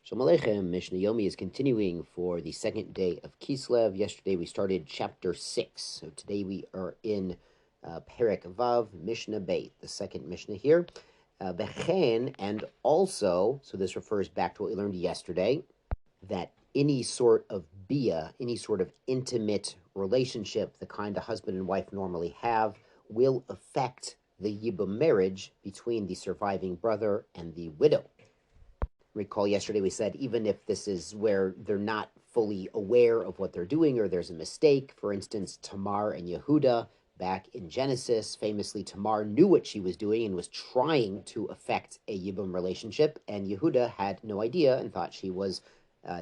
Shalom Aleichem. Mishnah Yomi is continuing for the second day of Kislev. Yesterday we started chapter 6. So today we are in Perek Vav, Mishnah Beit, the second Mishnah here. Bechen, and also, so this refers back to what we learned yesterday, that any sort of bia, any sort of intimate relationship, the kind a husband and wife normally have, will affect the yibum marriage between the surviving brother and the widow. Recall yesterday we said even if this is where they're not fully aware of what they're doing or there's a mistake, for instance, Tamar and Yehuda back in Genesis, famously Tamar knew what she was doing and was trying to affect a Yibum relationship, and Yehuda had no idea and thought she was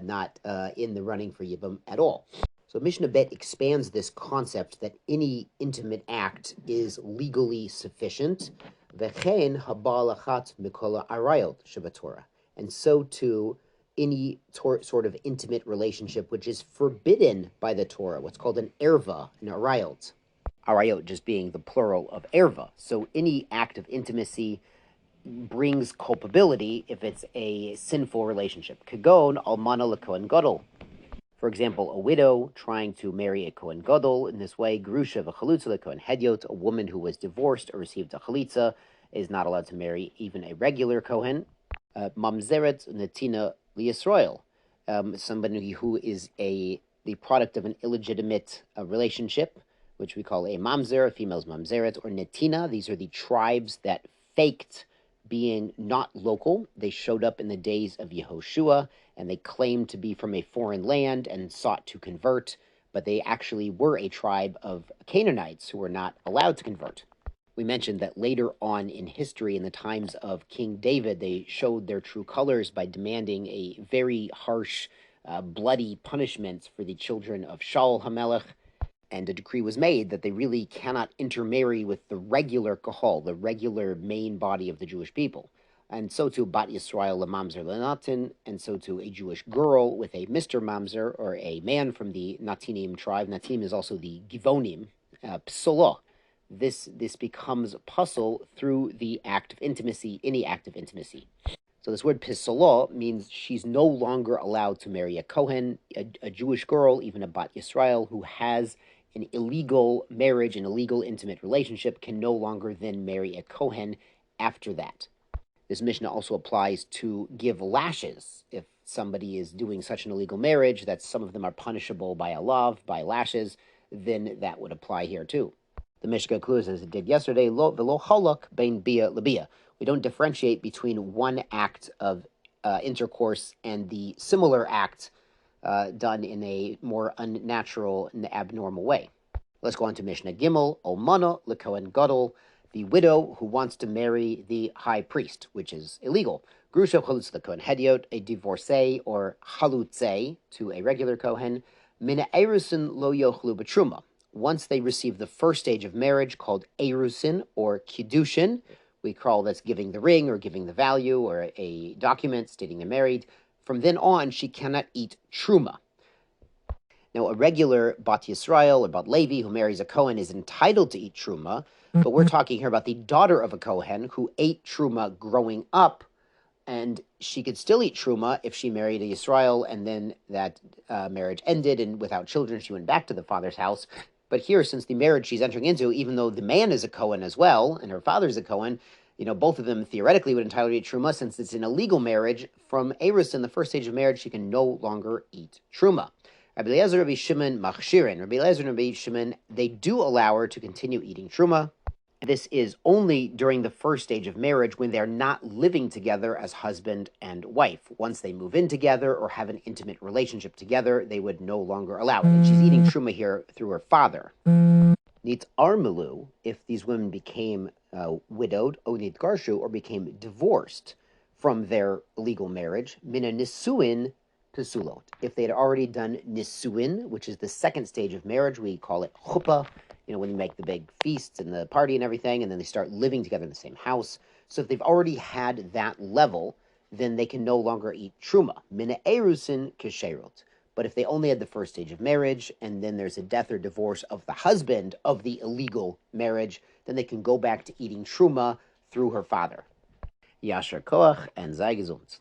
not in the running for Yibum at all. So Mishnah Bet expands this concept that any intimate act is legally sufficient. V'chein haba lachat mikol ha'arayot shebatorah. And so too, any sort of intimate relationship which is forbidden by the Torah, what's called an erva, an arayot. Arayot just being the plural of erva. So any act of intimacy brings culpability if it's a sinful relationship. Kagon almana lekohen gadol. For example, a widow trying to marry a kohen gadol in this way, grusha v'chalutza lekohen hedyot, a woman who was divorced or received a chalitza is not allowed to marry even a regular kohen. Mamzeret netina liyisrael, somebody who is the product of an illegitimate relationship, which we call a mamzer, a female's mamzeret, or netina. These are the tribes that faked being not local. They showed up in the days of Yehoshua, and they claimed to be from a foreign land and sought to convert, but they actually were a tribe of Canaanites who were not allowed to convert. We mentioned that later on in history, in the times of King David, they showed their true colors by demanding a very harsh, bloody punishment for the children of Shaul HaMelech, and a decree was made that they really cannot intermarry with the regular kahal, the regular main body of the Jewish people. And so too, Bat Yisrael Lamamzer Lenatin, and so too a Jewish girl with a Mr. Mamzer, or a man from the Natinim tribe. Natinim is also the Givonim, Psolah. This becomes puzzle through the act of intimacy, any act of intimacy. So this word pisolah means she's no longer allowed to marry a Kohen, a Jewish girl, even a Bat Yisrael, who has an illegal marriage, an illegal intimate relationship, can no longer then marry a Kohen after that. This Mishnah also applies to give lashes. If somebody is doing such an illegal marriage that some of them are punishable by a lav, by lashes, then that would apply here too. The Mishnah concludes, as it did yesterday, v'lo halak bein bia lebia. We don't differentiate between one act of intercourse and the similar act done in a more unnatural and abnormal way. Let's go on to Mishnah Gimel, Almana lekohen gadol, the widow who wants to marry the high priest, which is illegal. Grusha chalutz lekohen hedyot, a divorcee or chalutze to a regular kohen. Mina erusin lo yochlu b'truma. Once they receive the first stage of marriage called erusin or kiddushin, we call that's giving the ring or giving the value or a document stating they're married. From then on, she cannot eat truma. Now, a regular Bat Yisrael or Bat Levi who marries a Kohen is entitled to eat truma, but we're talking here about the daughter of a Kohen who ate truma growing up, and she could still eat truma if she married a Yisrael and then that marriage ended and without children she went back to the father's house. But here, since the marriage she's entering into, even though the man is a Kohen as well, and her father's a Kohen, both of them theoretically would entitle her to eat truma. Since it's an illegal marriage, from Erusin, the first stage of marriage, she can no longer eat truma. Rabbi Eliezer, Rabbi Shimon, Machshirin. Rabbi Eliezer and Rabbi Shimon, they do allow her to continue eating truma. This is only during the first stage of marriage when they're not living together as husband and wife. Once they move in together or have an intimate relationship together, they would no longer allow it. And she's eating truma here through her father. Nit armelu, if these women became widowed, onit garshu, or became divorced from their legal marriage, mina nisuin pesulot. If they had already done nisuin, which is the second stage of marriage, we call it chuppah, when you make the big feasts and the party and everything, and then they start living together in the same house. So if they've already had that level, then they can no longer eat truma. Mina erusin kesherot. But if they only had the first stage of marriage, and then there's a death or divorce of the husband of the illegal marriage, then they can go back to eating truma through her father. Yasher koach and sei gesund.